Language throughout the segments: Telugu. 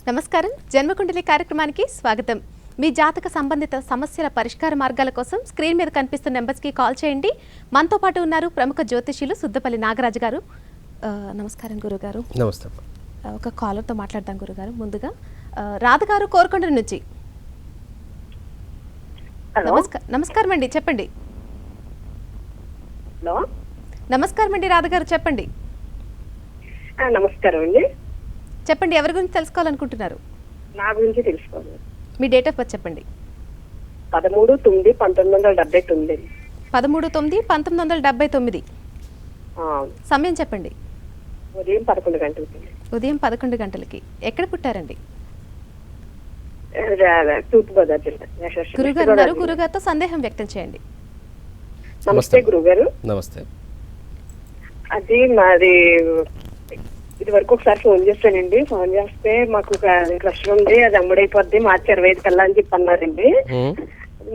నమస్కారం. జన్మకుండలి కార్యక్రమానికి స్వాగతం. మీ జాతక సంబంధిత సమస్యల పరిష్కార మార్గాల కోసం స్క్రీన్ మీద కనిపిస్తున్న నెంబర్స్కి కాల్ చేయండి. మనతో పాటు ఉన్నారు ప్రముఖ జ్యోతిషులు సుద్దపల్లి నాగరాజు గారు. నమస్కారం గురుగారు. నమస్తే. ఒక కాలర్తో మాట్లాడదాం గురుగారు. ముందుగా రాధ గారు కోరుకొండ నుంచి. నమస్కారం అండి, చెప్పండి. నమస్కారం అండి రాధ గారు, చెప్పండి. నమస్కారం అండి. చెప్పండి, ఎవరి గురించి తెలుసుకోవాలనుకుంటున్నారు? నా గురించి తెలుసుకోవాలి. మీ డేట్ ఆఫ్ బర్త్ చెప్పండి. 13/9/1979. 13/9/1979. సమయం చెప్పండి. ఉదయం 11 గంటలకి. ఉదయం 11 గంటలకి. ఎక్కడ పుట్టారండి? తూర్పుగోదావరి జిల్లా. గురుగారు, గురుగారితో సందేహం వ్యక్తం చేయండి. నమస్తే గురుగారు. నమస్తే. అది మాది ఇది వరకు ఒకసారి ఫోన్ చేస్తానండి. ఫోన్ చేస్తే మాకు క్రష్ ఉంది, అది అమ్ముడైపోద్ది March 25 కల్లా అని చెప్పి అన్నారండి.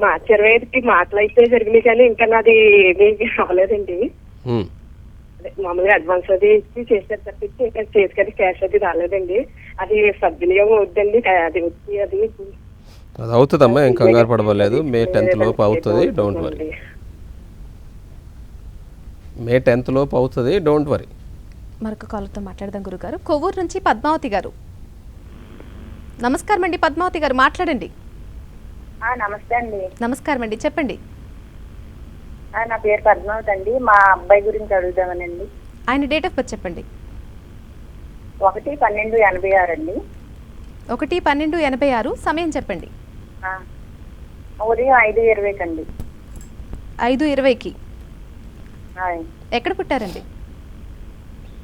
March 25కి మాటలు అయితే జరిగినాయి కానీ ఇంకా నాది ఏమీ రాలేదండి. మామూలుగా అడ్వాన్స్ అది ఇచ్చి చేసేది తప్పించి ఇంకా చేతికి క్యాష్ అది రాలేదండి. అది సద్వినియోగం అవుతుందండి. అది వచ్చి అది అవుతుందమ్మా, ఏం కంగారు పడవలేదు. May 10th లోపు అవుతుంది, డోంట్ వరీ. May 10th లోపు అవుతుంది, డోంట్ వరీ. మరొక కాలర్తో మాట్లాడదాం గురుగారు. కొవ్వూరు నుంచి పద్మావతి గారు. నమస్కారం అండి పద్మావతి గారు, మాట్లాడండి. నమస్తే అండి. నమస్కారం అండి, చెప్పండి. నా పేరు పద్మావతి అండి. మా అబ్బాయి గురించి అడుగుదామనండి. ఆయన డేట్ ఆఫ్ బర్త్ చెప్పండి. 1/12/86 అండి. 1/12/86. సమయం చెప్పండి. ఉదయం 5:20 అండి. 5:20కి. ఎక్కడ పుట్టారండి?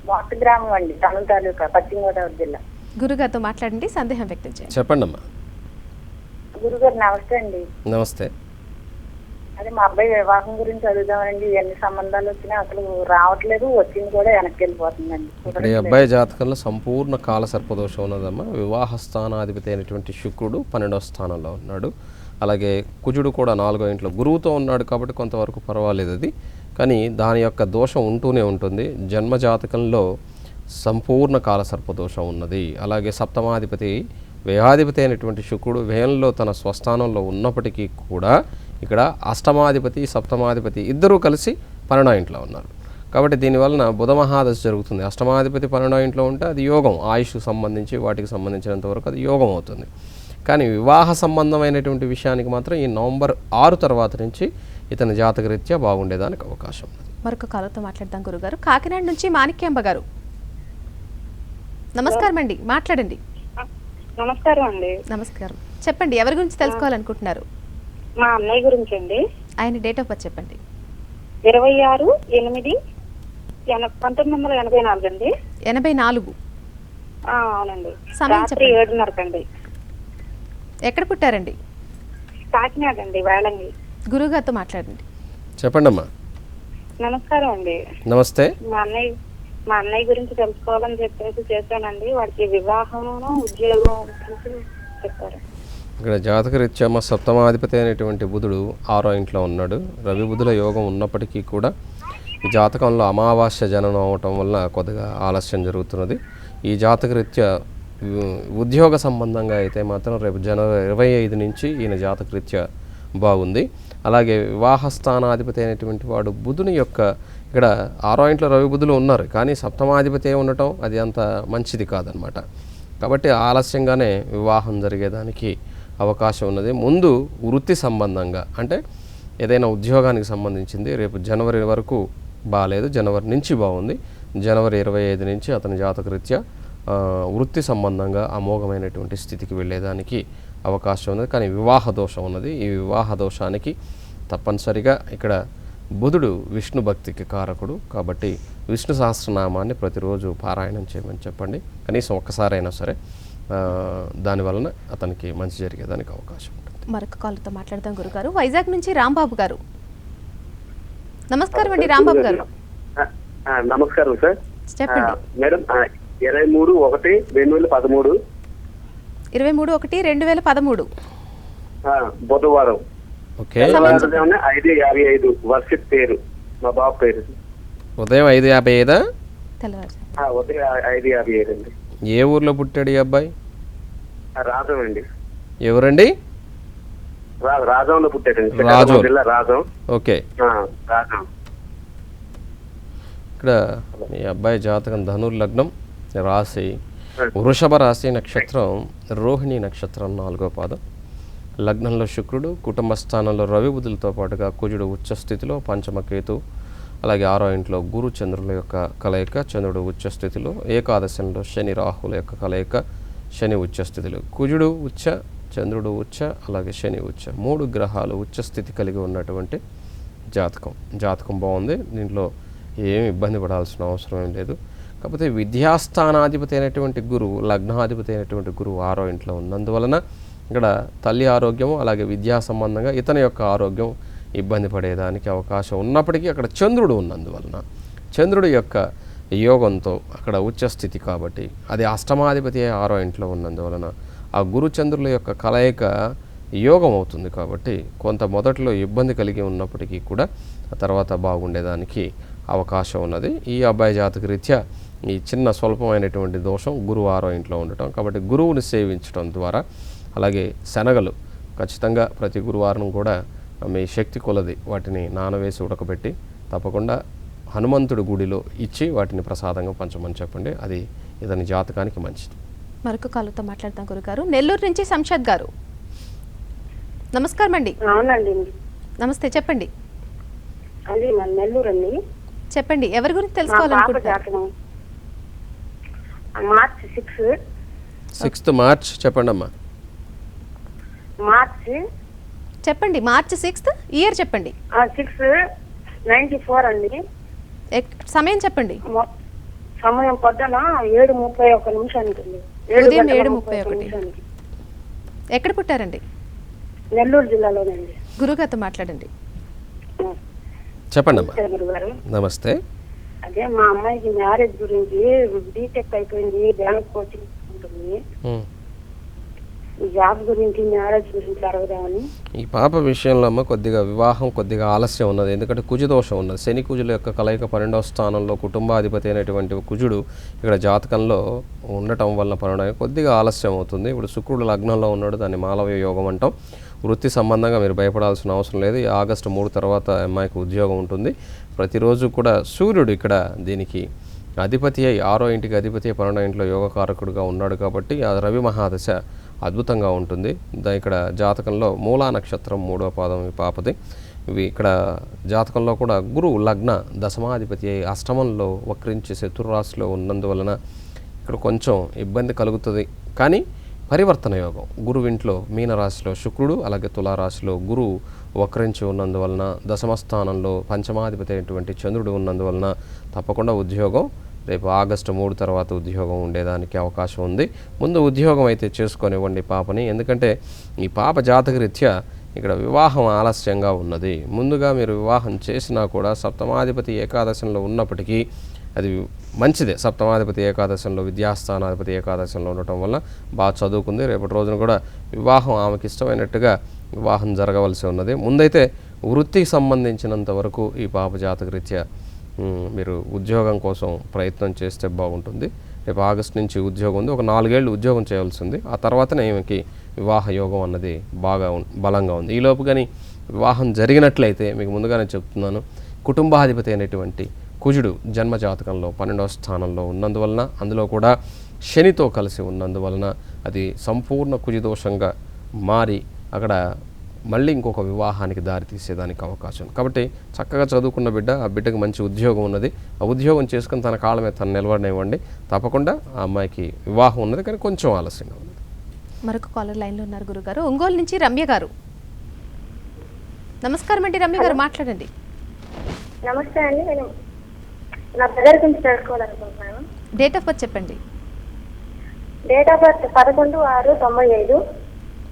మొట్ట గ్రామం అండి, తణుకు తాలూకా, పశ్చిమ గోదావరి జిల్లా. గురుగారితో మాట్లాడండి, సందేహం వ్యక్తం చేయండి. చెప్పండి అమ్మా. గురుగారు నమస్తే అండి. నమస్తే. అదే మా అబ్బాయి వివాహం గురించి అడుగుదామనండి. ఎన్ని సంబంధాలు వచ్చినా అసలు రావట్లేదు, వచ్చింది కూడా వెనక్కి వెళ్ళిపోతుందండి. ఇక్కడ ఈ అబ్బాయి జాతకంలో సంపూర్ణ కాల సర్పదోషం ఉన్నదమ్మా. వివాహ స్థానాధిపతి అయినటువంటి శుక్రుడు 12వ స్థానంలో ఉన్నాడు. అలాగే కుజుడు కూడా 4వ ఇంట్లో గురువుతో ఉన్నాడు కాబట్టి కొంతవరకు పర్వాలేదు అది. కానీ దాని యొక్క దోషం ఉంటూనే ఉంటుంది. జన్మ జాతకంలో సంపూర్ణ కాల సర్పదోషం ఉన్నది. అలాగే సప్తమాధిపతి వ్యయాధిపతి అయినటువంటి శుక్రుడు వ్యయంలో తన స్వస్థానంలో ఉన్నప్పటికీ కూడా ఇక్కడ అష్టమాధిపతి సప్తమాధిపతి ఇద్దరూ కలిసి 12వ ఇంట్లో ఉన్నారు. కాబట్టి దీనివలన బుధ మహాదశ జరుగుతుంది. అష్టమాధిపతి 12వ ఇంట్లో ఉంటే అది యోగం, ఆయుష్ సంబంధించి వాటికి సంబంధించినంత వరకు అది యోగం అవుతుంది. కానీ వివాహ సంబంధమైనటువంటి విషయానికి మాత్రం ఈ నవంబర్ 6 తర్వాత నుంచి ఇతని జాతకరీత్యా బాగుండేదానికి అవకాశం ఉంది. మరొక కాలతో మాట్లాడదాం గురుగారు. కాకినాడ నుంచి మాణిక్యాంబ గారు. నమస్కారం అండి, మాట్లాడండి. నమస్కారం అండి. నమస్కారం, చెప్పండి. ఎవరి గురించి తెలుసుకోవాలనుకుంటున్నారు? మా అన్నయ్య గురించి అండి. ఆయన డేట్ ఆఫ్ బర్త్ చెప్పండి. 26/8/1984 అండి. 84. అవునండి. సమయం రాత్రి 7:30 ఎక్కడ పుట్టారండి? కాకినాడ అండి, వేళంగి. గురుగారితో మాట్లాడండి. చెప్పండి అమ్మా. నమస్కారం అండి. నమస్తే. మా అన్నయ్య గురించి తెలుసుకోవాలని చెప్పేసి చేశానండి. వాడికి వివాహం ఉద్యోగం చెప్పారు. ఇక్కడ జాతకరీత్యా మా సప్తమాధిపతి అయినటువంటి బుధుడు 6వ ఇంట్లో ఉన్నాడు. రవి బుధుల యోగం ఉన్నప్పటికీ కూడా ఈ జాతకంలో అమావాస్య జననం అవటం వల్ల కొద్దిగా ఆలస్యం జరుగుతున్నది. ఈ జాతకరీత్యా ఉద్యోగ సంబంధంగా అయితే మాత్రం రేపు జనవరి 25 నుంచి ఈయన జాతకరీత్యా బాగుంది. అలాగే వివాహ స్థానాధిపతి అయినటువంటి వాడు బుధుని యొక్క ఇక్కడ 6వ ఇంట్లో రవి బుధులు ఉన్నారు, కానీ సప్తమాధిపతి ఉండటం అది అంత మంచిది కాదనమాట. కాబట్టి ఆలస్యంగానే వివాహం జరిగేదానికి అవకాశం ఉన్నది. ముందు వృత్తి సంబంధంగా అంటే ఏదైనా ఉద్యోగానికి సంబంధించింది రేపు జనవరి వరకు బాగాలేదు, జనవరి నుంచి బాగుంది. జనవరి 25 నుంచి అతని జాతకరీత్యా వృత్తి సంబంధంగా అమోఘమైనటువంటి స్థితికి వెళ్ళేదానికి అవకాశం ఉన్నది. కానీ వివాహ దోషం ఉన్నది. ఈ వివాహ దోషానికి తప్పనిసరిగా ఇక్కడ బుధుడు విష్ణు భక్తికి కారకుడు కాబట్టి విష్ణు సహస్రనామాన్ని ప్రతిరోజు పారాయణం చేయమని చెప్పండి. కనీసం ఒక్కసారైనా సరే. దానివలన అతనికి మంచి జరిగేదానికి అవకాశం ఉంటుంది. మరొక కాలతో మాట్లాడదాం గురుగారు. వైజాగ్ నుంచి రాంబాబు గారు. నమస్కారం అండి రాంబాబు గారు. నమస్కారం సార్. చెప్పండి మేడం. 23/1/2013. 23/1/2013 బుధవారం. 5:55 వర్షిత్ పేరు, మా బాబు పేరు. ఉదయం 5:55 తెల్లవారు. ఉదయం 5:55 అండి. ఏ ఊర్లో పుట్టాడు ఈ అబ్బాయి? రాజం అండి. ఎవరండి? రాజంలో పుట్టారండి. రాజం. శ్రీకాకుళం జిల్లా రాజం. ఓకే. రాజం. ఇక్కడ మీ అబ్బాయి జాతకం ధనుర్లగ్నం, రాశి వృషభ రాశి, నక్షత్రం రోహిణి నక్షత్రం 4వ పాదం. లగ్నంలో శుక్రుడు, కుటుంబ స్థానంలో రవి బుధులతో పాటుగా కుజుడు ఉచ్చ స్థితిలో, పంచమ కేతు, అలాగే 6వ ఇంట్లో గురు చంద్రుల యొక్క కలయిక, చంద్రుడు ఉచ్చ స్థితిలో, ఏకాదశంలో శని రాహుల యొక్క కలయిక, శని ఉచ్చ స్థితిలో, కుజుడు ఉచ్చ, చంద్రుడు ఉచ్చ, అలాగే శని ఉచ్చ, 3 గ్రహాలు ఉచ్చ స్థితి కలిగి ఉన్నటువంటి జాతకం బాగుంది. దీంట్లో ఏమి ఇబ్బంది పడాల్సిన అవసరం ఏం లేదు. కాకపోతే విద్యాస్థానాధిపతి అయినటువంటి గురువు, లగ్నాధిపతి అయినటువంటి గురువు 6వ ఇంట్లో ఉన్నందువలన ఇక్కడ తల్లి ఆరోగ్యము అలాగే విద్యా సంబంధంగా ఇతని యొక్క ఆరోగ్యం ఇబ్బంది పడేదానికి అవకాశం ఉన్నప్పటికీ అక్కడ చంద్రుడు ఉన్నందువలన, చంద్రుడి యొక్క యోగంతో అక్కడ ఉచ్చస్థితి కాబట్టి అది అష్టమాధిపతి 6వ ఇంట్లో ఉన్నందువలన ఆ గురు చంద్రుల యొక్క కలయిక యోగం అవుతుంది. కాబట్టి కొంత మొదట్లో ఇబ్బంది కలిగి ఉన్నప్పటికీ కూడా ఆ తర్వాత బాగుండేదానికి అవకాశం ఉన్నది. ఈ అబ్బాయి జాతక రీత్యా ఈ చిన్న స్వల్పమైనటువంటి దోషం గురువు 6వ ఇంట్లో ఉండటం, కాబట్టి గురువుని సేవించడం ద్వారా, అలాగే శనగలు ఖచ్చితంగా ప్రతి గురువారం కూడా మీ శక్తి కొలది వాటిని నానవేసి ఉడకబెట్టి తప్పకుండా హనుమంతుడి గుడిలో ఇచ్చి వాటిని ప్రసాదంగా పంచమని చెప్పండి. అది ఇతని జాతకానికి మంచిది. మరొక కాలుతో మాట్లాడతాం గురుగారు. నెల్లూరు నుంచి సంషద్ గారు, నమస్కారం అండి. అవునండి. నమస్తే, చెప్పండి. అది మన నెల్లూరు అండి. చెప్పండి, ఎవరి గురించి తెలుసుకోవాలనుకుంటున్నారు? మార్చ్ 6th మార్చ్ చెప్పండి అమ్మా. చెప్పండి, మార్చ్ 6th ఇయర్ చెప్పండి. 6/94 అండి. సమయం చెప్పండి. సమయం పొద్దున 7:31 ఉదయం 7:31. ఎక్కడ పుట్టారండి? నెల్లూరు జిల్లాలోనండి. గురుగారితో మాట్లాడండి. చెప్పండి అమ్మా. గురుగారు నమస్తే. అదే మా అమ్మాయికి మ్యారేజ్ గురించి బీటెక్ అయిపోయింది, బ్యాంక్ కోచింగ్ ఉంటుంది, జాబ్ గురించి మ్యారేజ్ గురించి అడగదామని. ఈ పాప విషయంలో అమ్మ వివాహం కొద్దిగా ఆలస్యం ఉన్నది. ఎందుకంటే కుజదోషం ఉన్నది. శని కుజుల యొక్క కలయిక 12వ స్థానంలో కుటుంబాధిపతి అయినటువంటి కుజుడు ఇక్కడ జాతకంలో ఉండటం వల్ల పరిణామం కొద్దిగా ఆలస్యం అవుతుంది. ఇప్పుడు శుక్రుడు లగ్నంలో ఉన్నాడు, దాన్ని మాలవ్య యోగం అంటాం. వృత్తి సంబంధంగా మీరు భయపడాల్సిన అవసరం లేదు. ఈ ఆగస్టు 3 తర్వాత అమ్మాయికి ఉద్యోగం ఉంటుంది. ప్రతిరోజు కూడా సూర్యుడు ఇక్కడ దీనికి అధిపతి అయి 6వ ఇంటికి అధిపతి 12వ ఇంట్లో యోగకారకుడుగా ఉన్నాడు కాబట్టి ఆ రవి మహాదశ అద్భుతంగా ఉంటుంది. ఇక్కడ జాతకంలో మూలా నక్షత్రం 3వ పాదం ఈ పాపది. ఇవి ఇక్కడ జాతకంలో కూడా గురువు లగ్న దశమాధిపతి అయి అష్టమంలో వక్రించి శత్రురాశిలో ఉన్నందువలన ఇక్కడ కొంచెం ఇబ్బంది కలుగుతుంది. కానీ పరివర్తన యోగం గురువింట్లో మీనరాశిలో శుక్రుడు, అలాగే తులారాశిలో గురువు వక్రించి ఉన్నందువలన, దశమస్థానంలో పంచమాధిపతి అయినటువంటి చంద్రుడు ఉన్నందువలన తప్పకుండా ఉద్యోగం రేపు ఆగస్టు 3 తర్వాత ఉద్యోగం ఉండేదానికి అవకాశం ఉంది. ముందు ఉద్యోగం అయితే చేసుకొనివ్వండి పాపని. ఎందుకంటే ఈ పాప జాతకరీత్యా ఇక్కడ వివాహం ఆలస్యంగా ఉన్నది. ముందుగా మీరు వివాహం చేసినా కూడా సప్తమాధిపతి ఏకాదశంలో ఉన్నప్పటికీ అది మంచిదే. సప్తమాధిపతి ఏకాదశంలో, విద్యాస్థానాధిపతి ఏకాదశంలో ఉండటం వల్ల బాగా చదువుకుంది. రేపటి రోజున కూడా వివాహం ఆమెకి ఇష్టమైనట్టుగా వివాహం జరగవలసి ఉన్నది. ముందైతే వృత్తికి సంబంధించినంత వరకు ఈ పాప జాతకరీత్యా మీరు ఉద్యోగం కోసం ప్రయత్నం చేస్తే బాగుంటుంది. రేపు ఆగస్టు నుంచి ఉద్యోగం ఉంది. ఒక 4 ఏళ్ళు ఉద్యోగం చేయాల్సింది. ఆ తర్వాతనే ఈమెకి వివాహ యోగం అన్నది బాగా బలంగా ఉంది. ఈలోపు కానీ వివాహం జరిగినట్లయితే మీకు ముందుగానే చెప్తున్నాను, కుటుంబాధిపతి అయినటువంటి కుజుడు జన్మజాతకంలో 12వ స్థానంలో ఉన్నందువలన, అందులో కూడా శనితో కలిసి ఉన్నందువలన అది సంపూర్ణ కుజిదోషంగా మారి అక్కడ మళ్ళీ ఇంకొక వివాహానికి దారి తీసేదానికి అవకాశం. కాబట్టి చక్కగా చదువుకున్న బిడ్డ, ఆ బిడ్డకు మంచి ఉద్యోగం ఉన్నది. ఆ ఉద్యోగం చేసుకుని తన కాళ్ళ మీద తను నిలబడనివ్వండి. తప్పకుండా ఆ అమ్మాయికి వివాహం ఉన్నది, కానీ కొంచెం ఆలస్యంగా ఉన్నది. మరొక కాలర్ లైన్లో ఉన్నారు గురుగారు. ఒంగోలు నుంచి రమ్య గారు. నమస్కారం అండి రమ్య గారు, మాట్లాడండి. నమస్తే అండి, నేను నా బ్రదర్ గురించి తెలుసుకోవాలనుకుంటున్నాను. డేట్ ఆఫ్ బర్త్ చెప్పండి. Date of birth 11/6/95.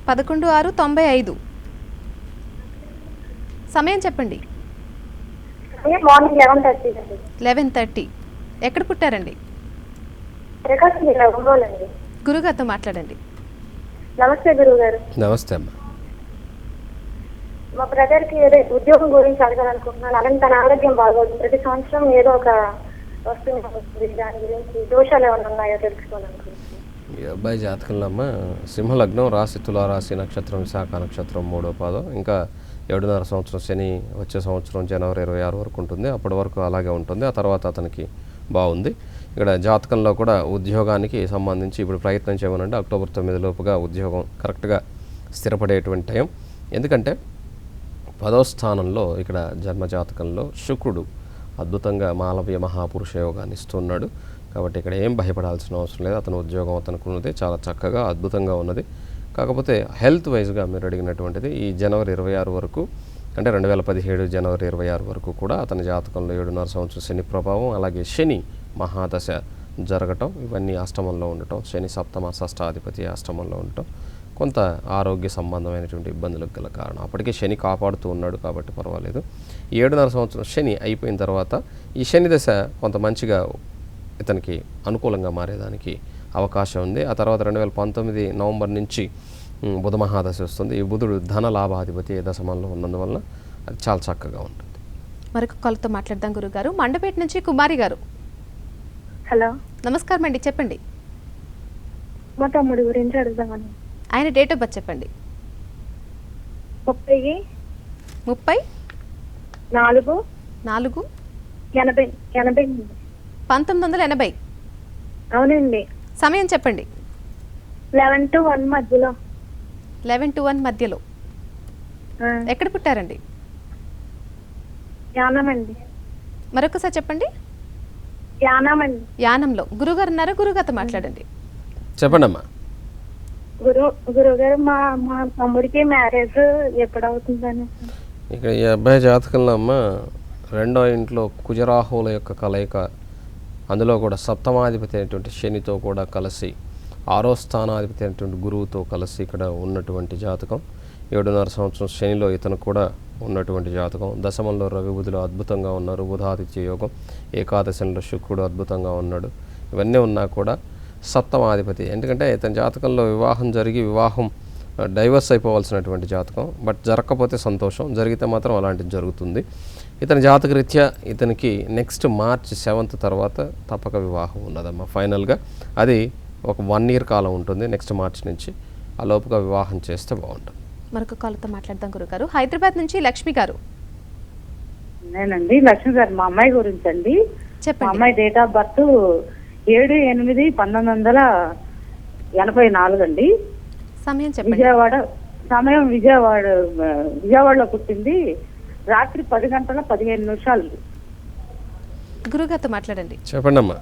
11/6/95. సమయం చెప్పండి. మార్నింగ్ 11:30 అండి. 11:30. ఎక్కడ పుట్టారండి? ప్రకాశం జిల్లా ఒంగోలు అండి. గురుగారితో మాట్లాడండి. నమస్తే గురువు గారు. నమస్తే అమ్మా. మా బ్రదర్ కి ఏదో ఉద్యోగం గురించి అడగాలనుకుంటున్నాను. అలాగే తన ఆరోగ్యం బాగోదు. ప్రతి సంవత్సరం ఏదో ఒక వస్తుంది. దాని గురించి దోషాలు ఏమైనా ఉన్నాయో తెలుసుకోవాలనుకుంటున్నాను. ఈ అబ్బాయి జాతకంలో అమ్మ సింహలగ్నం, రాశి తులారాశి, నక్షత్రం విశాఖ నక్షత్రం 3వ పాదం. ఇంకా 7.5 సంవత్సరం శని వచ్చే సంవత్సరం జనవరి 26 వరకు ఉంటుంది. అప్పటి వరకు అలాగే ఉంటుంది. ఆ తర్వాత అతనికి బాగుంది. ఇక్కడ జాతకంలో కూడా ఉద్యోగానికి సంబంధించి ఇప్పుడు ప్రయత్నం చేయమనంటే అక్టోబర్ 9 లోపుగా ఉద్యోగం కరెక్ట్గా స్థిరపడేటువంటి టైం. ఎందుకంటే 10వ స్థానంలో ఇక్కడ జన్మజాతకంలో శుక్రుడు అద్భుతంగా మాలవ్య మహాపురుష యోగాన్ని ఇస్తున్నాడు. కాబట్టి ఇక్కడ ఏం భయపడాల్సిన అవసరం లేదు. అతని ఉద్యోగం అతనికి ఉన్నది చాలా చక్కగా అద్భుతంగా ఉన్నది. కాకపోతే హెల్త్ వైజ్గా మీరు అడిగినటువంటిది ఈ జనవరి 26 వరకు, అంటే 2017 జనవరి 26 వరకు కూడా అతని జాతకంలో 7.5 సంవత్సరం శని ప్రభావం, అలాగే శని మహాదశ జరగటం, ఇవన్నీ అష్టమంలో ఉండటం, శని సప్తమ షష్టాధిపతి అష్టమంలో ఉండటం కొంత ఆరోగ్య సంబంధమైనటువంటి ఇబ్బందులకు గల కారణం. అప్పటికే శని కాపాడుతూ ఉన్నాడు కాబట్టి పర్వాలేదు. ఈ 7.5 సంవత్సరం శని అయిపోయిన తర్వాత ఈ శని దశ కొంత మంచిగా ఇతనికి అనుకూలంగా మారేదానికి అవకాశం ఉంది. ఆ తర్వాత 2019 నవంబర్ నుంచి బుధ మహాదశ వస్తుంది. ఈ బుధుడు ధన లాభాధిపతి దశమంలో ఉన్నందువల్ల అది చాలా చక్కగా ఉంటుంది. మరొక కాల్తో మాట్లాడదాం గురుగారు. మండపేట నుంచి కుమారి గారు. హలో, నమస్కారం అండి, చెప్పండి. మా తమ్ముడి గురించి అడుగుదామని. ఆయన డేట్ ఆఫ్ బర్త్ చెప్పండి. 30 30 4 4 80 1980. అవునండి. సమయం చెప్పండి. 11 to 1 మధ్యలో. 11 to 1 మధ్యలో. ఎక్కడ పుట్టారండి? యానమండి. మరొకసారి చెప్పండి. యానమండి. యానంలో. గురుగారు ఉన్నారా? గురుగారితో మాట్లాడండి. చెప్పండి అమ్మా. గురుగారు, మా మా తమ్ముడికి మ్యారేజ్ ఎప్పుడవుతుందని. ఇక్కడ ఈ అబ్బాయి జాతకంలో అమ్మ 2వ ఇంట్లో కుజరాహువుల యొక్క కలయిక, అందులో కూడా సప్తమాధిపతి అయినటువంటి శనితో కూడా కలిసి 6వ స్థానాధిపతి అయినటువంటి గురువుతో కలిసి ఇక్కడ ఉన్నటువంటి జాతకం. 7.5 సంవత్సరం శనిలో ఇతను కూడా ఉన్నటువంటి జాతకం. దశమంలో రవి బుధులు అద్భుతంగా ఉన్నారు. బుధాదిత్య యోగం. ఏకాదశంలో శుక్రుడు అద్భుతంగా ఉన్నాడు. ఇవన్నీ ఉన్నా కూడా సప్తమాధిపతి, ఎందుకంటే ఇతని జాతకంలో వివాహం జరిగి వివాహం డైవర్స్ అయిపోవాల్సినటువంటి జాతకం. బట్ జరగకపోతే సంతోషం, జరిగితే మాత్రం అలాంటిది జరుగుతుంది. ఇతని జాతక రీత్యా ఇతనికి నెక్స్ట్ మార్చ్ 7th తర్వాత తప్పక వివాహం ఉన్నదమ్మా. ఫైనల్గా అది ఒక 1 year కాలం ఉంటుంది. నెక్స్ట్ మార్చ్ నుంచి ఆ లోపుగా వివాహం చేస్తే బాగుంటుంది. మరొక కాల్తో మాట్లాడదాం గురుగారు. హైదరాబాద్ నుంచి లక్ష్మి గారు. నేనండి లక్ష్మి గారు. మా అమ్మాయి గురించి అండి. మా చెప్పండి. అమ్మాయి డేట్ ఆఫ్ బర్త్ 7/8/1984 అండి. సమయం చెప్పండి. విజయవాడ. సమయం విజయవాడలో పుట్టింది. రాత్రి 10:15 గురుగారితో మాట్లాడండి. చెప్పండి అమ్మా.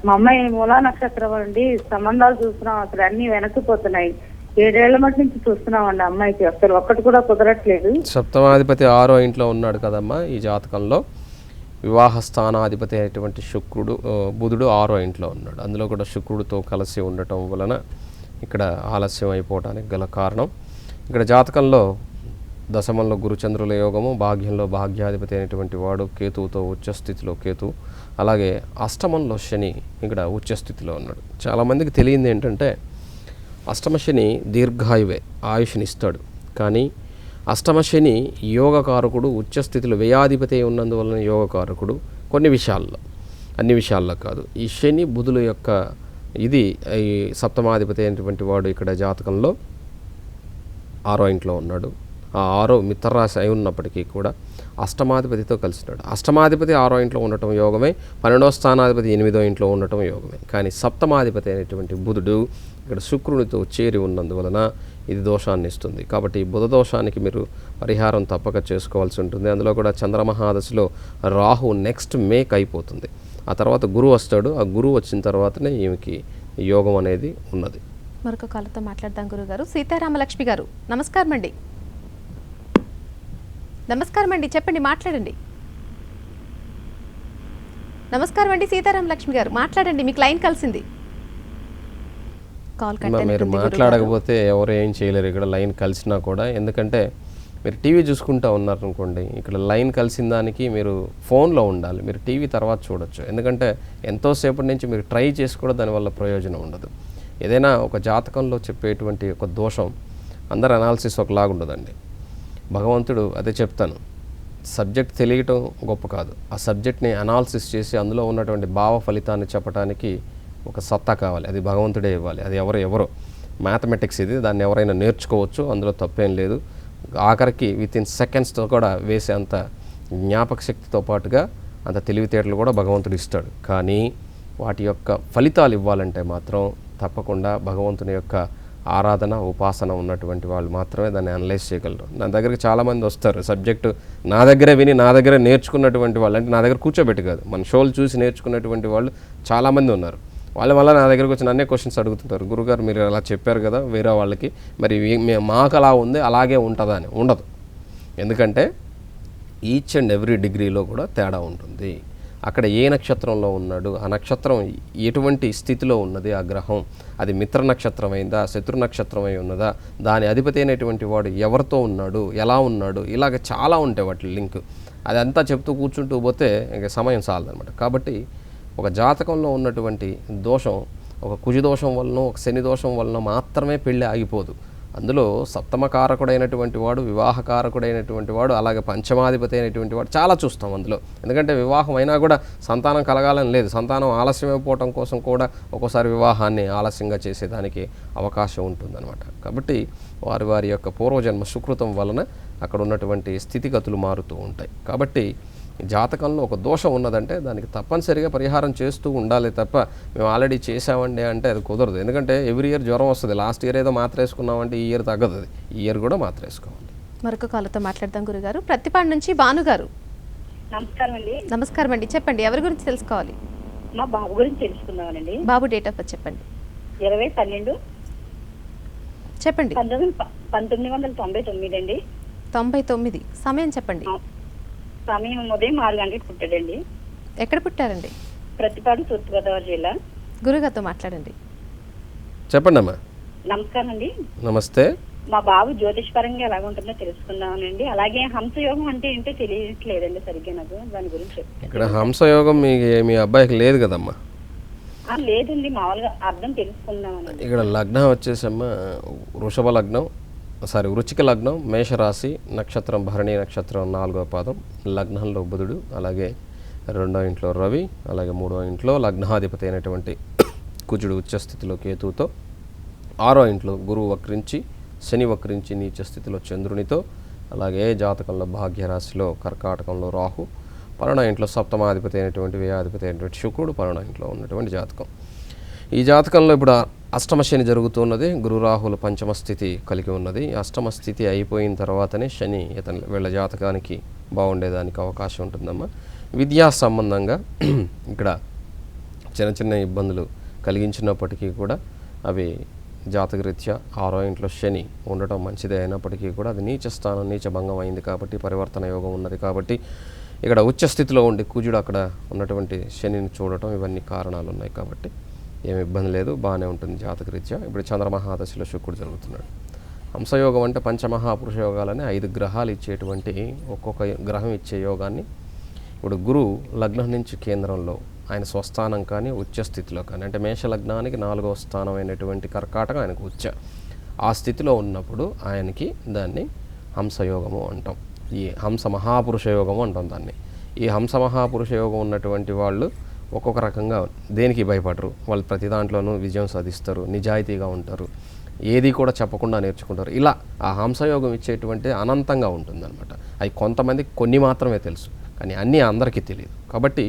మా అమ్మాయి మూలా నక్షత్రం అండి. సంబంధాలు చూస్తున్నాం, అసలు అన్ని వెనక్కిపోతున్నాయి. 7 ఏళ్ల మట్టి నుంచి చూస్తున్నామండి అమ్మాయికి, అసలు ఒక్కటి కూడా కుదరట్లేదు. సప్తమాధిపతి 6వ ఇంట్లో ఉన్నాడు కదమ్మా. ఈ జాతకంలో వివాహ స్థానాధిపతి అయినటువంటి బుధుడు 6వ ఇంట్లో ఉన్నాడు. అందులో కూడా శుక్రుడితో కలిసి ఉండటం వలన ఇక్కడ ఆలస్యం అయిపోవడానికి గల కారణం. ఇక్కడ జాతకంలో దశమంలో గురుచంద్రుల యోగము, భాగ్యంలో భాగ్యాధిపతి అయినటువంటి వాడు కేతువుతో ఉచ్చస్థితిలో కేతువు, అలాగే అష్టమంలో శని ఇక్కడ ఉచ్చస్థితిలో ఉన్నాడు. చాలామందికి తెలియంది ఏంటంటే అష్టమ శని దీర్ఘాయువే, ఆయుష్ని ఇస్తాడు. కానీ అష్టమ శని యోగకారకుడు, ఉచ్చస్థితిలో వ్యయాధిపతి ఉన్నందువలన యోగకారకుడు కొన్ని విషయాల్లో, అన్ని విషయాల్లో కాదు. ఈ శని బుధుల యొక్క ఇది ఈ సప్తమాధిపతి అయినటువంటి వాడు ఇక్కడ జాతకంలో 6వ ఇంట్లో ఉన్నాడు. ఆ 6వ మిత్రరాశి అయి ఉన్నప్పటికీ కూడా అష్టమాధిపతితో కలిసినాడు. అష్టమాధిపతి 6వ ఇంట్లో ఉండటం యోగమే, 12వ స్థానాధిపతి 8వ ఇంట్లో ఉండటం యోగమే. కానీ సప్తమాధిపతి అయినటువంటి బుధుడు ఇక్కడ శుక్రునితో చేరి ఉన్నందువలన ఇది దోషాన్ని ఇస్తుంది. కాబట్టి ఈ బుధ దోషానికి మీరు పరిహారం తప్పక చేసుకోవాల్సి ఉంటుంది. అందులో కూడా చంద్రమహాదశలో రాహు నెక్స్ట్ మేక్ అయిపోతుంది. ఆ తర్వాత గురువు వస్తాడు. ఆ గురువు వచ్చిన తర్వాతనే ఈమెకి యోగం అనేది ఉన్నది. మరొక కాలతో మాట్లాడదాం గురుగారు. సీతారామలక్ష్మి గారు. నమస్కారం అండి. నమస్కారం అండి, చెప్పండి, మాట్లాడండి. నమస్కారం అండి సీతారామలక్ష్మి గారు, మాట్లాడండి. మీకు లైన్ కలిసింది. కాల్ కట్ మీరు మాట్లాడకపోతే ఎవరు ఏం చేయలేరు ఇక్కడ లైన్ కలిసినా కూడా. ఎందుకంటే మీరు టీవీ చూసుకుంటూ ఉన్నారనుకోండి, ఇక్కడ లైన్ కలిసిన దానికి మీరు ఫోన్లో ఉండాలి. మీరు టీవీ తర్వాత చూడొచ్చు. ఎందుకంటే ఎంతోసేపటి నుంచి మీరు ట్రై చేసి కూడా దానివల్ల ప్రయోజనం ఉండదు. ఏదైనా ఒక జాతకంలో చెప్పేటువంటి ఒక దోషం అందరు అనాలిసిస్ ఒకలాగా ఉండదండి. భగవంతుడు అదే చెప్తాను, సబ్జెక్ట్ తెలియటం గొప్ప కాదు, ఆ సబ్జెక్ట్ని అనాలిసిస్ చేసి అందులో ఉన్నటువంటి భావ ఫలితాన్ని చెప్పడానికి ఒక సత్తా కావాలి, అది భగవంతుడే ఇవ్వాలి. అది ఎవరో మ్యాథమెటిక్స్ ఇది, దాన్ని ఎవరైనా నేర్చుకోవచ్చు, అందులో తప్పేం లేదు. ఆఖరికి వితిన్ సెకండ్స్తో కూడా వేసే అంత జ్ఞాపక శక్తితో పాటుగా అంత తెలివితేటలు కూడా భగవంతుడు ఇస్తాడు. కానీ వాటి యొక్క ఫలితాలు ఇవ్వాలంటే మాత్రం తప్పకుండా భగవంతుని యొక్క ఆరాధన ఉపాసన ఉన్నటువంటి వాళ్ళు మాత్రమే దాన్ని అనలైజ్ చేయగలరు. నా దగ్గరికి చాలామంది వస్తారు, సబ్జెక్టు నా దగ్గరే విని నా దగ్గర నేర్చుకున్నటువంటి వాళ్ళు, అంటే నా దగ్గర కూర్చోబెట్టి కాదు, మన షోలు చూసి నేర్చుకున్నటువంటి వాళ్ళు చాలామంది ఉన్నారు. వాళ్ళ వల్ల నా దగ్గరకు వచ్చి నన్నే క్వశ్చన్స్ అడుగుతుంటారు, గురుగారు మీరు అలా చెప్పారు కదా వేరే వాళ్ళకి, మరి మాకు అలా ఉంది అలాగే ఉంటుందా అని. ఉండదు. ఎందుకంటే ఈచ్ అండ్ ఎవ్రీ డిగ్రీలో కూడా తేడా ఉంటుంది. అక్కడ ఏ నక్షత్రంలో ఉన్నాడు, ఆ నక్షత్రం ఎటువంటి స్థితిలో ఉన్నది, ఆ గ్రహం అది మిత్ర నక్షత్రం అయిందా, శత్రు నక్షత్రం అయి ఉన్నదా, దాని అధిపతి అయినటువంటి వాడు ఎవరితో ఉన్నాడు, ఎలా ఉన్నాడు, ఇలాగ చాలా ఉంటాయి వాటి లింక్. అదంతా చెప్తూ కూర్చుంటూ పోతే ఇంక సమయం చాలదనమాట. కాబట్టి ఒక జాతకంలో ఉన్నటువంటి దోషం, ఒక కుజి దోషం వలన, ఒక శని దోషం వలన మాత్రమే పెళ్ళి ఆగిపోదు. అందులో సప్తమకారకుడైనటువంటి వాడు, వివాహకారకుడైనటువంటి వాడు, అలాగే పంచమాధిపతి అయినటువంటి వాడు చాలా చూస్తాం అందులో. ఎందుకంటే వివాహం అయినా కూడా సంతానం కలగాలని లేదు, సంతానం ఆలస్యమైపోవటం కోసం కూడా ఒక్కోసారి వివాహాన్ని ఆలస్యంగా చేసేదానికి అవకాశం ఉంటుందన్నమాట. కాబట్టి వారి యొక్క పూర్వజన్మ సుకృతం వలన అక్కడ ఉన్నటువంటి స్థితిగతులు మారుతూ ఉంటాయి. కాబట్టి జాతకంలో ఒక దోషం ఉన్నదంటే దానికి తప్పనిసరిగా పరిహారం చేస్తూ ఉండాలి తప్ప మేము ఆల్రెడీ చేసామండి అంటే అది కుదరదు. ఎందుకంటే ఎవ్రీ ఇయర్ జ్వరం వస్తుంది, లాస్ట్ ఇయర్ ఏదో మాత్ర వేసుకున్నామంటే ఈ ఇయర్ తగ్గదు, అది ఈ ఇయర్ కూడా మాత్ర వేసుకోవాలి. మరొక కాలతో మాట్లాడదాం గురుగారు. ప్రతిపాడు నుంచి భానుగారు. నమస్కారం అండి. నమస్కారం అండి, చెప్పండి ఎవరి గురించి తెలుసుకోవాలి? మా బాబు గురించి తెలుసుకుందామనండి. బాబు డేట్ ఆఫ్ బర్త్ చెప్పండి. 20/12 చెప్పండి. 1999 అండి. 99. సమయం చెప్పండి. సమయం ఉదయం 6 గంటలకు పుట్టాడండి. ఎక్కడ పుట్టారండి? ప్రతిపాడు, తూర్పుగోదావరి జిల్లా. గురుగారితో మాట్లాడండి. చెప్పండి అమ్మా. నమస్కారం అండి. నమస్తే. మా బాబు జ్యోతిష్ పరంగా ఎలా ఉంటుందో తెలుసుకుందామనండి. అలాగే హంసయోగం అంటే ఏంటో తెలియట్లేదండి సరిగ్గా, నాకు దాని గురించి చెప్పండి. ఇక్కడ హంసయోగం మీ అబ్బాయికి లేదు కదమ్మా? లేదండి, మామూలుగా అర్థం తెలుసుకుందామని. ఇక్కడ లగ్నం వచ్చేసమ్మా వృచ్చిక లగ్నం, మేషరాశి, నక్షత్రం భరణి నక్షత్రం 4వ పాదం, లగ్నంలో బుధుడు, అలాగే 2వ ఇంట్లో రవి, అలాగే 3వ ఇంట్లో లగ్నాధిపతి అయినటువంటి కుజుడు ఉచ్చస్థితిలో కేతువుతో, 6వ ఇంట్లో గురువు వక్రించి, శని వక్రించి నీచ స్థితిలో చంద్రునితో, అలాగే జాతకంలో భాగ్యరాశిలో కర్కాటకంలో రాహు, 12వ ఇంట్లో సప్తమాధిపతి అయినటువంటి వ్యయాధిపతి అయినటువంటి శుక్రుడు 12వ ఇంట్లో ఉన్నటువంటి జాతకం. ఈ జాతకంలో ఇప్పుడు అష్టమ శని జరుగుతున్నది. గురు రాహుల పంచమ స్థితి కలిగి ఉన్నది. అష్టమ స్థితి అయిపోయిన తర్వాతనే శని వీళ్ళ జాతకానికి బాగుండేదానికి అవకాశం ఉంటుందమ్మా. విద్యా సంబంధంగా ఇక్కడ చిన్న ఇబ్బందులు కలిగించినప్పటికీ కూడా అవి జాతకరీత్యా 6వ ఇంట్లో శని ఉండటం మంచిదే అయినప్పటికీ కూడా అది నీచ స్థానం, నీచ భంగం అయింది కాబట్టి, పరివర్తన యోగం ఉన్నది కాబట్టి ఇక్కడ ఉచ్చ స్థితిలో ఉండి కుజుడు అక్కడ ఉన్నటువంటి శనిని చూడటం, ఇవన్నీ కారణాలు ఉన్నాయి కాబట్టి ఏమి ఇబ్బంది లేదు, బాగానే ఉంటుంది జాతకరీత్యా. ఇప్పుడు చంద్రమహాదశలో శుక్రుడు జరుగుతున్నాడు. హంసయోగం అంటే పంచమహాపురుష యోగాలని 5 గ్రహాలు ఇచ్చేటువంటి ఒక్కొక్క గ్రహం ఇచ్చే యోగాన్ని ఇప్పుడు గురువు లగ్నం నుంచి కేంద్రంలో ఆయన స్వస్థానం కానీ ఉచ్చస్థితిలో కానీ, అంటే మేష లగ్నానికి 4వ స్థానం అయినటువంటి కర్కాటకం ఆయనకు ఉచ్చ, ఆ స్థితిలో ఉన్నప్పుడు ఆయనకి దాన్ని హంసయోగము అంటాం. ఈ హంస మహాపురుష యోగము అంటాం దాన్ని. ఈ హంస మహాపురుష యోగం ఉన్నటువంటి వాళ్ళు ఒక్కొక్క రకంగా దేనికి భయపడరు, వాళ్ళు ప్రతి దాంట్లోనూ విజయం సాధిస్తారు, నిజాయితీగా ఉంటారు, ఏది కూడా చెప్పకుండా నేర్చుకుంటారు. ఇలా ఆ హంసయోగం ఇచ్చేటువంటి అనంతంగా ఉంటుందన్నమాట. అవి కొంతమంది కొన్ని మాత్రమే తెలుసు, కానీ అన్నీ అందరికీ తెలియదు. కాబట్టి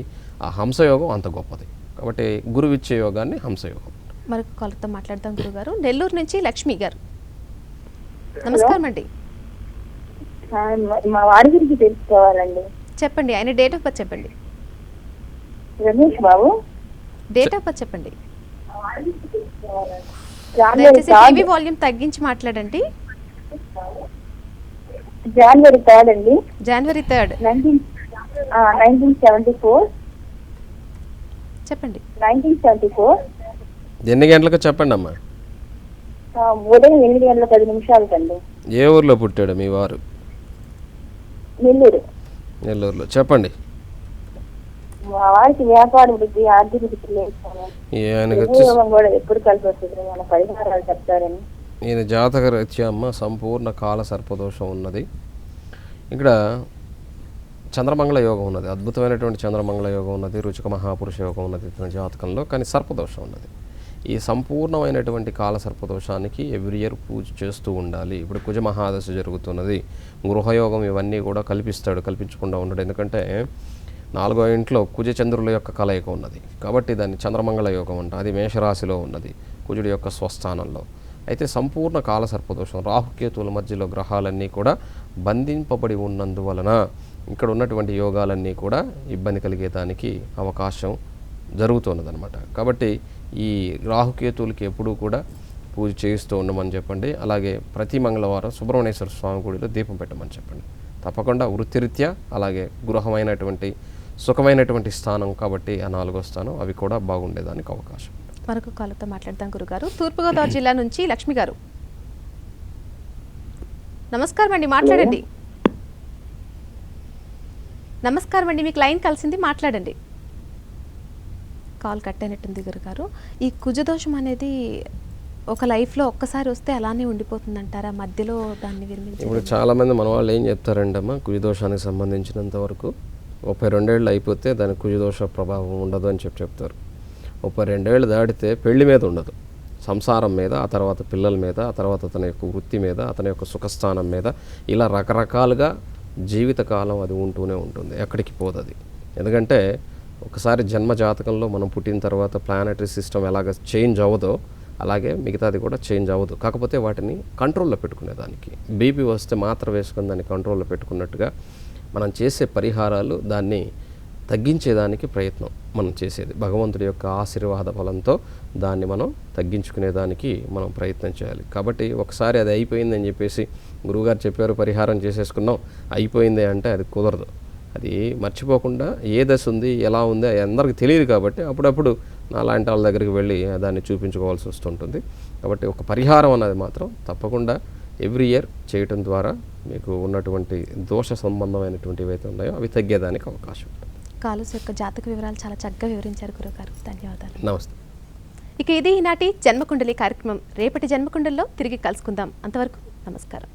ఆ హంసయోగం అంత గొప్పది. కాబట్టి గురువు ఇచ్చే యోగాన్ని హంసయోగం. మరొక కాలతో మాట్లాడదాం గురుగారు. నెల్లూరు నుంచి లక్ష్మి గారు. నమస్కారం అండి. మా వాడి గురించి తెలుసుకోవాలండి. చెప్పండి, ఆయన డేట్ ఆఫ్ బర్త్ చెప్పండి. Ramesh Babu. Date of birth చెప్పండి. జనవరి దయచేసి టీవీ వాల్యూమ్ తగ్గించి మాట్లాడండి. జనవరి 3 అండి. జనవరి 3. 1974. చెప్పండి. 1974 ఎన్ని గంటలకు చెప్పండి అమ్మా. ఉదయం 8:10 ఏ ఊర్లో పుట్టాడు మీ వారు? నెల్లూరులో. చెప్పండి. మా వారికి వ్యాపార వృద్ధి, ఆర్థిక వృద్ధి లేదు. కూడా ఎప్పుడు కలిసి వస్తుంది, మన పరిహారాలు చెప్తారని. నేను జాతక రీత్యా అమ్మ సంపూర్ణ కాల సర్పదోషం ఉన్నది. ఇక్కడ చంద్రమంగళ యోగం ఉన్నది, అద్భుతమైనటువంటి చంద్రమంగళ యోగం ఉన్నది, రుచిక మహాపురుష యోగం ఉన్నది ఇతని జాతకంలో. కానీ సర్పదోషం ఉన్నది. ఈ సంపూర్ణమైనటువంటి కాల సర్పదోషానికి ఎవ్రీ ఇయర్ పూజ చేస్తూ ఉండాలి. ఇప్పుడు కుజ మహాదశ జరుగుతున్నది, గృహయోగం ఇవన్నీ కూడా కల్పించకుండా ఉండడు. ఎందుకంటే 4వ ఇంట్లో కుజ చంద్రుల యొక్క కలయిక ఉన్నది కాబట్టి దాన్ని చంద్రమంగళ యోగం అంట. అది మేషరాశిలో ఉన్నది, కుజుడి యొక్క స్వస్థానంలో. అయితే సంపూర్ణ కాల సర్పదోషం, రాహుకేతువుల మధ్యలో గ్రహాలన్నీ కూడా బంధింపబడి ఉన్నందువలన ఇక్కడ ఉన్నటువంటి యోగాలన్నీ కూడా ఇబ్బంది కలిగేదానికి అవకాశం జరుగుతున్నదన్నమాట. కాబట్టి ఈ రాహుకేతువులకి ఎప్పుడూ కూడా పూజ చేయిస్తూ ఉండమని చెప్పండి. అలాగే ప్రతి మంగళవారం సుబ్రహ్మణ్యేశ్వర స్వామి గుడిలో దీపం పెట్టమని చెప్పండి. తప్పకుండా వృత్తిరీత్యా అలాగే గృహమైనటువంటి సుఖమైనటువంటి స్థానం కాబట్టి ఆ 4వ స్థానం అవి కూడా బాగుండేదానికి అవకాశం. మరొక కాలతో మాట్లాడదాం గురుగారు. తూర్పుగోదావరి జిల్లా నుంచి లక్ష్మి గారు. నమస్కారం అండి, మాట్లాడండి. నమస్కారం అండి, మీకు లైన్ కలిసింది, మాట్లాడండి. కాల్ కట్ అయినట్టుంది గురుగారు. ఈ కుజదోషం అనేది ఒక లైఫ్లో ఒక్కసారి వస్తే అలానే ఉండిపోతుందంటారా? మధ్యలో దాన్ని విరమించి ఇప్పుడు చాలామంది మన వాళ్ళు ఏం చెప్తారంటే అమ్మా, కుజదోషానికి సంబంధించినంత వరకు 32 ఏళ్ళు అయిపోతే దానికి కుజదోష ప్రభావం ఉండదు అని చెప్తారు. 32 ఏళ్ళు దాటితే పెళ్లి మీద ఉండదు, సంసారం మీద, ఆ తర్వాత పిల్లల మీద, ఆ తర్వాత అతని యొక్క వృత్తి మీద, అతని యొక్క సుఖస్థానం మీద, ఇలా రకరకాలుగా జీవితకాలం అది ఉంటూనే ఉంటుంది, ఎక్కడికి పోతుంది. ఎందుకంటే ఒకసారి జన్మ జాతకంలో మనం పుట్టిన తర్వాత ప్లానటరీ సిస్టమ్ ఎలాగ చేంజ్ అవ్వదో అలాగే మిగతాది కూడా చేంజ్ అవ్వదు. కాకపోతే వాటిని కంట్రోల్లో పెట్టుకునేదానికి, బీపీ వస్తే మాత్ర వేసుకుని దాన్ని కంట్రోల్లో పెట్టుకున్నట్టుగా మనం చేసే పరిహారాలు దాన్ని తగ్గించేదానికి ప్రయత్నం మనం చేసేది. భగవంతుడి యొక్క ఆశీర్వాద ఫలంతో దాన్ని మనం తగ్గించుకునేదానికి మనం ప్రయత్నం చేయాలి. కాబట్టి ఒకసారి అది అయిపోయిందని చెప్పేసి గురువుగారు చెప్పారు పరిహారం చేసేసుకున్నాం అయిపోయింది అంటే అది కుదరదు. అది మర్చిపోకుండా ఏ దశ ఉంది, ఎలా ఉంది అందరికీ తెలియదు. కాబట్టి అప్పుడప్పుడు నాలాంటి వాళ్ళ దగ్గరికి వెళ్ళి దాన్ని చూపించుకోవాల్సి వస్తుంటుంది. కాబట్టి ఒక పరిహారం అన్నది మాత్రం తప్పకుండా ఎవ్రీ ఇయర్ చేయటం ద్వారా మీకు ఉన్నటువంటి దోష సంబంధమైనటువంటి ఏవైతే ఉన్నాయో అవి తగ్గేదానికి అవకాశం ఉంటుంది. కాలుస్ యొక్క జాతక వివరాలు చాలా చక్కగా వివరించారు గురుగారు, ధన్యవాదాలు. నమస్తే. ఇక ఇది ఈనాటి జన్మకుండలి కార్యక్రమం. రేపటి జన్మకుండల్లో తిరిగి కలుసుకుందాం. అంతవరకు నమస్కారం.